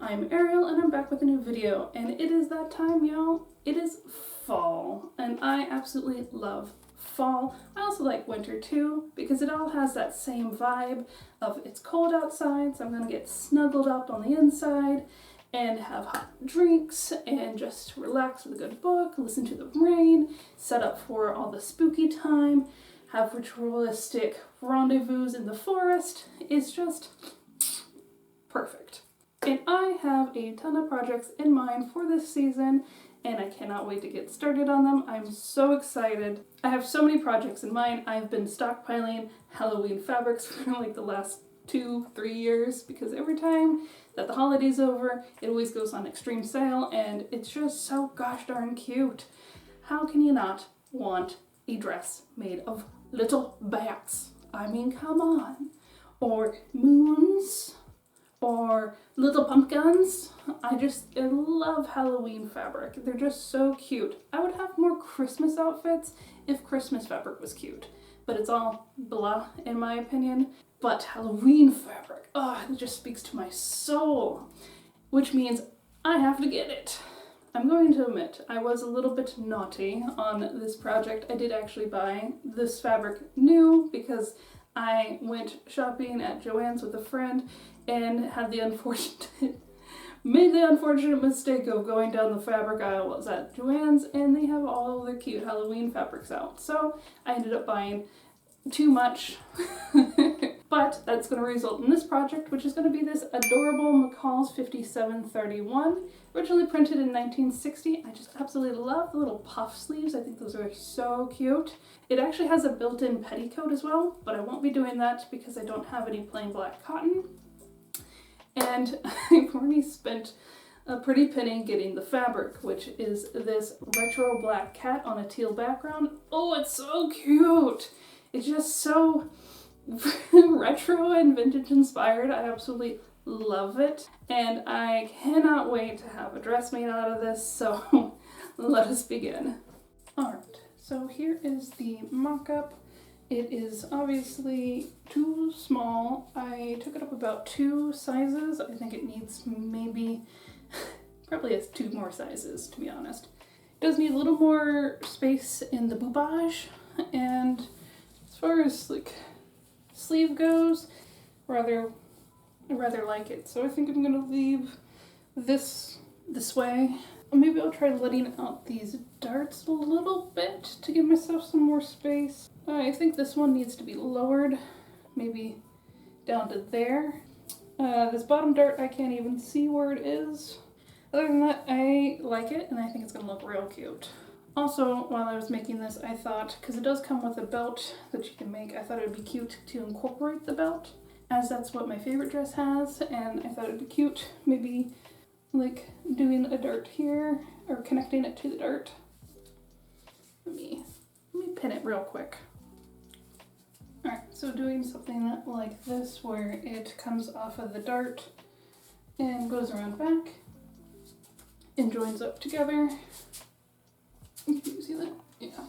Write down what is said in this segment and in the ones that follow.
I'm Ariel and I'm back with a new video, and it is that time, y'all. It is fall and I absolutely love fall. I also like winter too because it all has that same vibe of it's cold outside, so I'm gonna get snuggled up on the inside and have hot drinks and just relax with a good book, listen to the rain, set up for all the spooky time, have ritualistic rendezvous in the forest. It's just perfect. And I have a ton of projects in mind for this season and I cannot wait to get started on them. I'm so excited. I have so many projects in mind. I've been stockpiling Halloween fabrics for like the last 2-3 years because every time that the holiday's over, it always goes on extreme sale and it's just so gosh darn cute. How can you not want a dress made of little bats? I mean, come on. Or moons, or little pumpkins. I love Halloween fabric. They're just so cute. I would have more Christmas outfits if Christmas fabric was cute, but it's all blah in my opinion. But Halloween fabric, oh, it just speaks to my soul, which means I have to get it. I'm going to admit I was a little bit naughty on this project. I did actually buy this fabric new because I went shopping at Joanns with a friend and had the made the unfortunate mistake of going down the fabric aisle. I was at Joanns and they have all of their cute Halloween fabrics out. So I ended up buying too much. But that's going to result in this project, which is going to be this adorable McCalls 5731, originally printed in 1960. I just absolutely love the little puff sleeves. I think those are so cute. It actually has a built-in petticoat as well, but I won't be doing that because I don't have any plain black cotton. And I've already spent a pretty penny getting the fabric, which is this retro black cat on a teal background. Oh, it's so cute! It's just so retro and vintage inspired. I absolutely love it. And I cannot wait to have a dress made out of this, so let us begin. Alright, so here is the mock-up. It is obviously too small. I took it up about 2 sizes. I think it needs maybe, probably has 2 more sizes to be honest. It does need a little more space in the boobage, and as far as like sleeve goes, I rather like it. So I think I'm gonna leave this way. Maybe I'll try letting out these darts a little bit to give myself some more space. I think this one needs to be lowered, maybe down to there. This bottom dart, I can't even see where it is. Other than that, I like it and I think it's gonna look real cute. Also, while I was making this, I thought, because it does come with a belt that you can make, I thought it would be cute to incorporate the belt, as that's what my favorite dress has, and I thought it would be cute, maybe like doing a dart here, or connecting it to the dart. Let me pin it real quick. Alright, so doing something like this where it comes off of the dart and goes around back and joins up together. Can you see that? Yeah.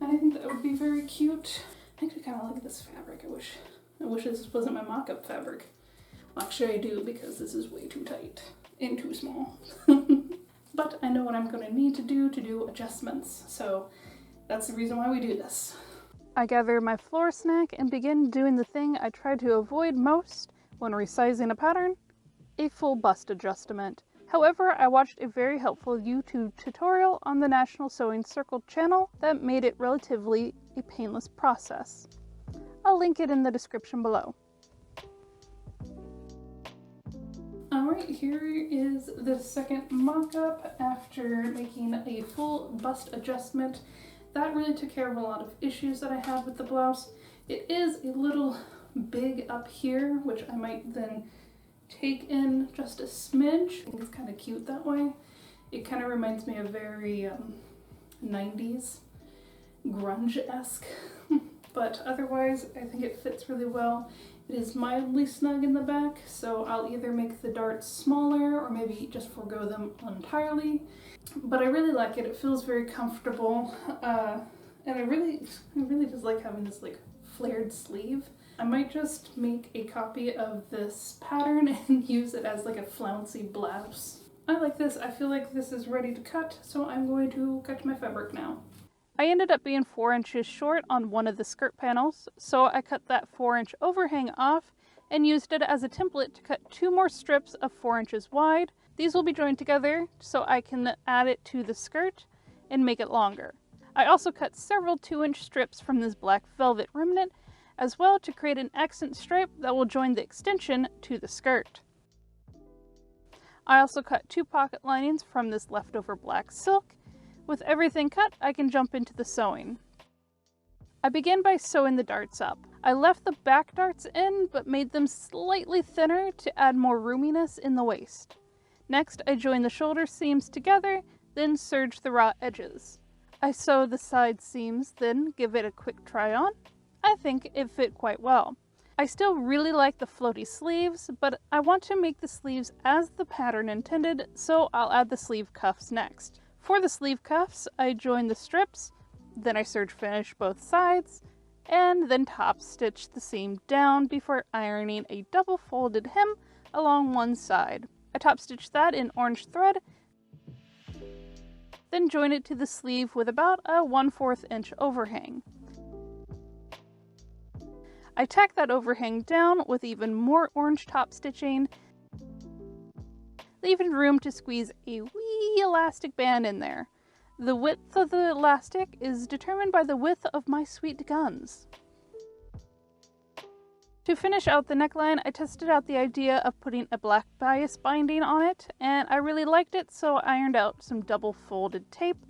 I think that would be very cute. I actually kind of like this fabric. I wish this wasn't my mock-up fabric. Well, actually I do because this is way too tight and too small. But I know what I'm going to need to do adjustments. So that's the reason why we do this. I gather my floor snack and begin doing the thing I try to avoid most when resizing a pattern, a full bust adjustment. However, I watched a very helpful YouTube tutorial on the National Sewing Circle channel that made it relatively a painless process. I'll link it in the description below. Alright, here is the second mock-up after making a full bust adjustment. That really took care of a lot of issues that I had with the blouse. It is a little big up here, which I might then take in just a smidge. I think it's kind of cute that way. It kind of reminds me of very 90s grunge-esque, but otherwise I think it fits really well. It is mildly snug in the back, so I'll either make the darts smaller or maybe just forego them entirely. But I really like it. It feels very comfortable, and I really just like having this like flared sleeve. I might just make a copy of this pattern and use it as like a flouncy blouse. I like this. I feel like this is ready to cut, so I'm going to cut my fabric now. I ended up being 4 inches short on one of the skirt panels, so I cut that 4-inch overhang off and used it as a template to cut 2 more strips of 4 inches wide. These will be joined together so I can add it to the skirt and make it longer. I also cut several 2-inch strips from this black velvet remnant as well to create an accent stripe that will join the extension to the skirt. I also cut 2 pocket linings from this leftover black silk. With everything cut, I can jump into the sewing. I began by sewing the darts up. I left the back darts in, but made them slightly thinner to add more roominess in the waist. Next, I joined the shoulder seams together, then serged the raw edges. I sew the side seams, then give it a quick try on. I think it fit quite well. I still really like the floaty sleeves, but I want to make the sleeves as the pattern intended, so I'll add the sleeve cuffs next. For the sleeve cuffs, I join the strips, then I serge finish both sides, and then top stitch the seam down before ironing a double folded hem along one side. I top stitch that in orange thread, then join it to the sleeve with about a 1/4 inch overhang. I tack that overhang down with even more orange top stitching, leaving room to squeeze a wee elastic band in there. The width of the elastic is determined by the width of my sweet guns. To finish out the neckline, I tested out the idea of putting a black bias binding on it, and I really liked it, so I ironed out some double folded tape.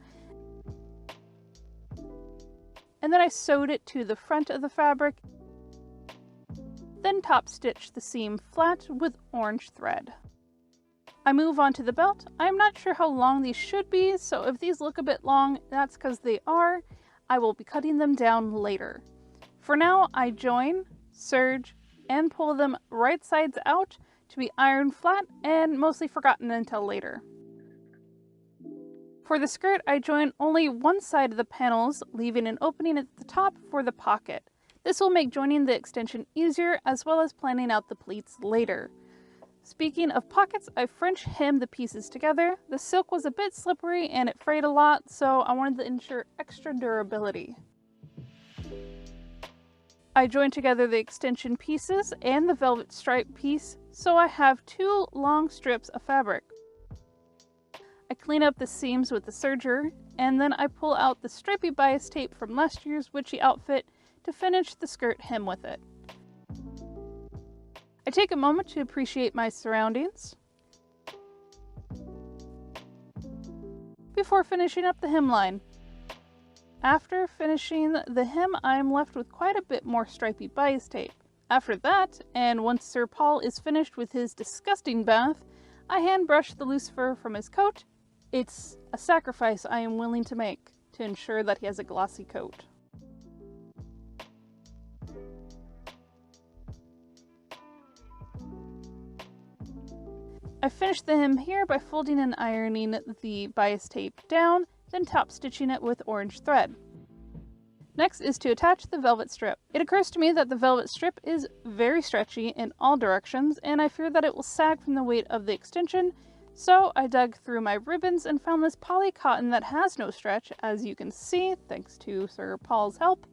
And then I sewed it to the front of the fabric, then top stitched the seam flat with orange thread. I move on to the belt. I'm not sure how long these should be, so if these look a bit long, that's because they are. I will be cutting them down later. For now, I join, serge, and pull them right sides out to be ironed flat and mostly forgotten until later. For the skirt, I join only one side of the panels, leaving an opening at the top for the pocket. This will make joining the extension easier, as well as planning out the pleats later. Speaking of pockets, I French hemmed the pieces together. The silk was a bit slippery and it frayed a lot, so I wanted to ensure extra durability. I joined together the extension pieces and the velvet stripe piece, so I have 2 long strips of fabric. I clean up the seams with the serger, and then I pull out the stripy bias tape from last year's witchy outfit to finish the skirt hem with it. I take a moment to appreciate my surroundings before finishing up the hemline. After finishing the hem, I am left with quite a bit more stripy bias tape. After that, and once Sir Paul is finished with his disgusting bath, I hand brush the loose fur from his coat. It's a sacrifice I am willing to make to ensure that he has a glossy coat. I finished the hem here by folding and ironing the bias tape down, then top stitching it with orange thread. Next is to attach the velvet strip. It occurs to me that the velvet strip is very stretchy in all directions, and I fear that it will sag from the weight of the extension, so I dug through my ribbons and found this poly cotton that has no stretch, as you can see, thanks to Sir Paul's help.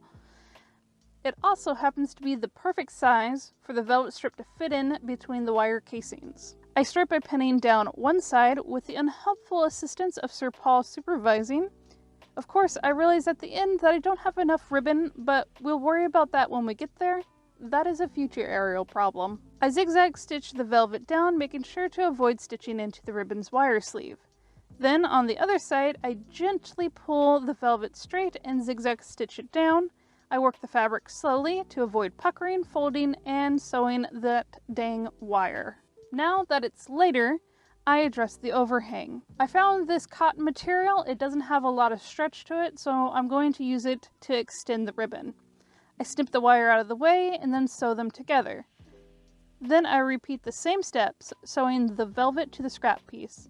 It also happens to be the perfect size for the velvet strip to fit in between the wire casings. I start by pinning down one side with the unhelpful assistance of Sir Paul supervising. Of course, I realize at the end that I don't have enough ribbon, but we'll worry about that when we get there. That is a future aerial problem. I zigzag stitch the velvet down, making sure to avoid stitching into the ribbon's wire sleeve. Then on the other side, I gently pull the velvet straight and zigzag stitch it down. I work the fabric slowly to avoid puckering, folding, and sewing that dang wire. Now that it's later, I address the overhang. I found this cotton material, it doesn't have a lot of stretch to it, so I'm going to use it to extend the ribbon. I snip the wire out of the way and then sew them together. Then I repeat the same steps, sewing the velvet to the scrap piece.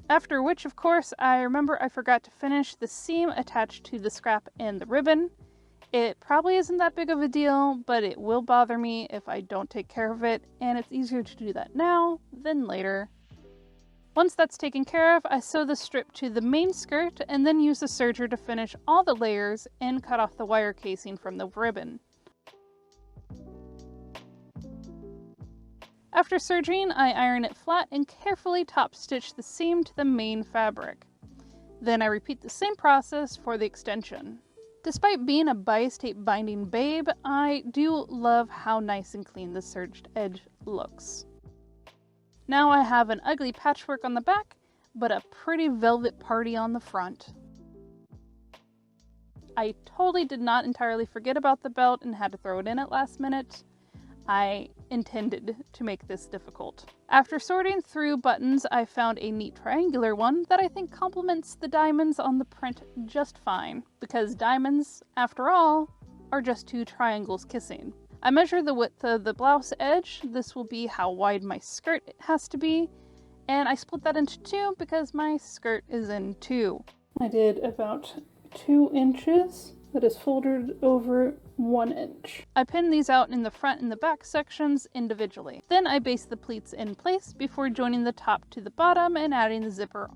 After which, of course, I remember I forgot to finish the seam attached to the scrap and the ribbon. It probably isn't that big of a deal, but it will bother me if I don't take care of it, and it's easier to do that now than later. Once that's taken care of, I sew the strip to the main skirt and then use the serger to finish all the layers and cut off the wire casing from the ribbon. After serging, I iron it flat and carefully top stitch the seam to the main fabric. Then I repeat the same process for the extension. Despite being a bias tape binding babe, I do love how nice and clean the serged edge looks. Now I have an ugly patchwork on the back, but a pretty velvet party on the front. I totally did not entirely forget about the belt and had to throw it in at last minute. I intended to make this difficult. After sorting through buttons, I found a neat triangular one that I think complements the diamonds on the print just fine, because diamonds, after all, are just two triangles kissing. I measured the width of the blouse edge. This will be how wide my skirt has to be, and I split that into two because my skirt is in two. I did about 2 inches. That is folded over 1 inch. I pinned these out in the front and the back sections individually. Then I basted the pleats in place before joining the top to the bottom and adding the zipper.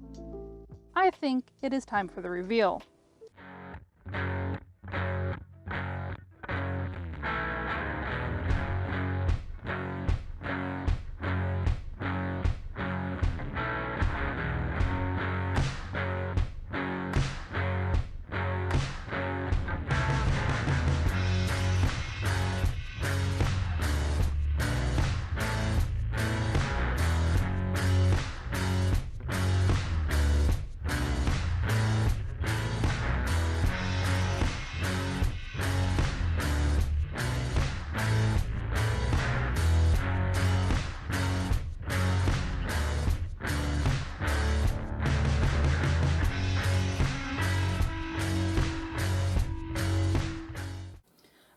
I think it is time for the reveal.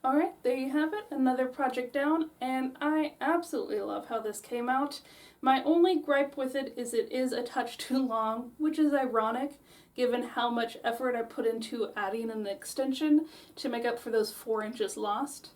Alright, there you have it, another project down, and I absolutely love how this came out. My only gripe with it is a touch too long, which is ironic given how much effort I put into adding an extension to make up for those 4 inches lost.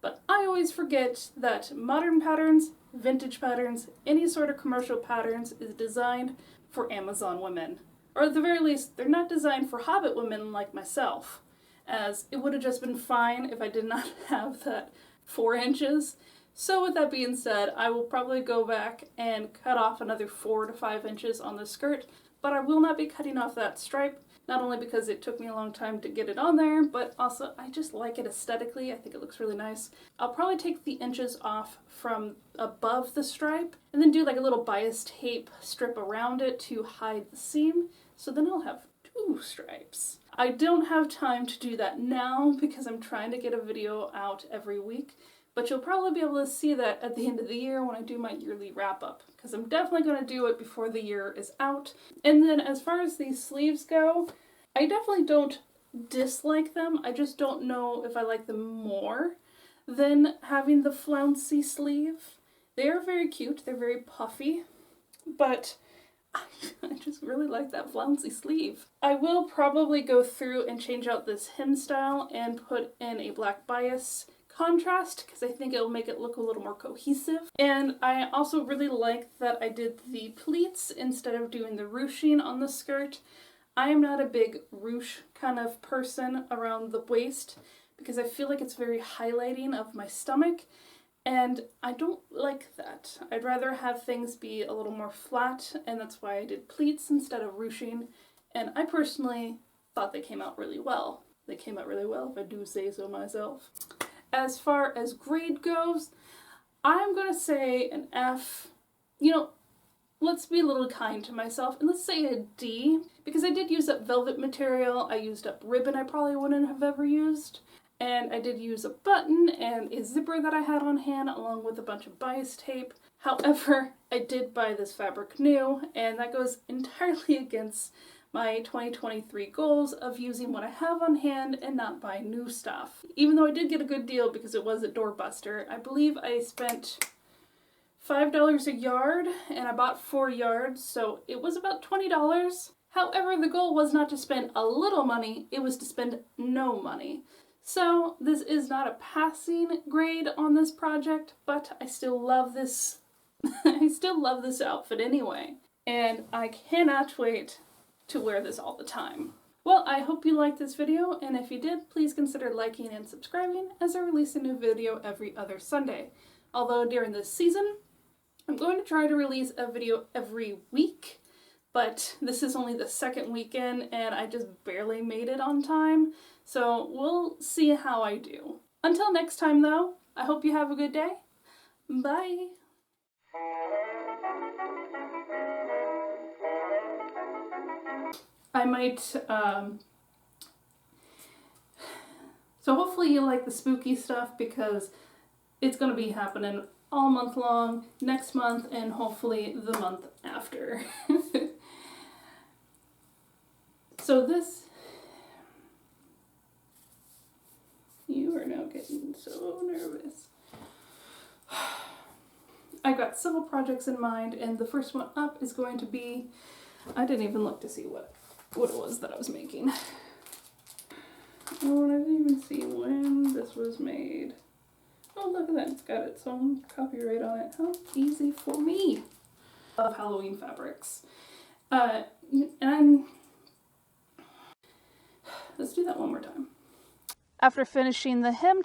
But I always forget that modern patterns, vintage patterns, any sort of commercial patterns is designed for Amazon women. Or at the very least, they're not designed for Hobbit women like myself, as it would have just been fine if I did not have that 4 inches. So with that being said, I will probably go back and cut off another 4 to 5 inches on the skirt, but I will not be cutting off that stripe, not only because it took me a long time to get it on there, but also I just like it aesthetically. I think it looks really nice. I'll probably take the inches off from above the stripe and then do like a little bias tape strip around it to hide the seam, so then I'll have 2 stripes. I don't have time to do that now because I'm trying to get a video out every week, but you'll probably be able to see that at the end of the year when I do my yearly wrap-up, because I'm definitely going to do it before the year is out. And then as far as these sleeves go, I definitely don't dislike them. I just don't know if I like them more than having the flouncy sleeve. They are very cute, they're very puffy, but I just really like that flouncy sleeve. I will probably go through and change out this hem style and put in a black bias contrast because I think it'll make it look a little more cohesive. And I also really like that I did the pleats instead of doing the ruching on the skirt. I am not a big ruche kind of person around the waist because I feel like it's very highlighting of my stomach, and I don't like that. I'd rather have things be a little more flat, and that's why I did pleats instead of ruching, and I personally thought they came out really well. They came out really well, if I do say so myself. As far as grade goes, I'm gonna say an F. You know, let's be a little kind to myself, and let's say a D, because I did use up velvet material, I used up ribbon I probably wouldn't have ever used, and I did use a button and a zipper that I had on hand along with a bunch of bias tape. However, I did buy this fabric new, and that goes entirely against my 2023 goals of using what I have on hand and not buy new stuff. Even though I did get a good deal because it was a doorbuster, I believe I spent $5 a yard, and I bought 4 yards, so it was about $20. However, the goal was not to spend a little money, it was to spend no money. So this is not a passing grade on this project, but I still love this. I still love this outfit anyway, and I cannot wait to wear this all the time. Well, I hope you liked this video, and if you did, please consider liking and subscribing as I release a new video every other Sunday. Although during this season, I'm going to try to release a video every week, but this is only the second weekend and I just barely made it on time, so we'll see how I do. Until next time though, I hope you have a good day. Bye! I might, so hopefully you like the spooky stuff because it's going to be happening all month long, next month, and hopefully the month after. So this, you are now getting so nervous. I've got several projects in mind, and the first one up is going to be, I didn't even look to see what it was that I was making. Oh, I didn't even see when this was made. Oh, look at that, it's got its own copyright on it. How easy for me. I love Halloween fabrics. Let's do that one more time. After finishing the hem,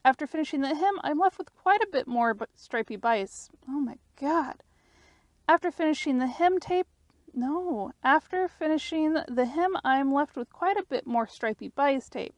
I'm left with quite a bit more stripy bodice. Oh my god. After finishing the hem, I'm left with quite a bit more stripy bodice tape.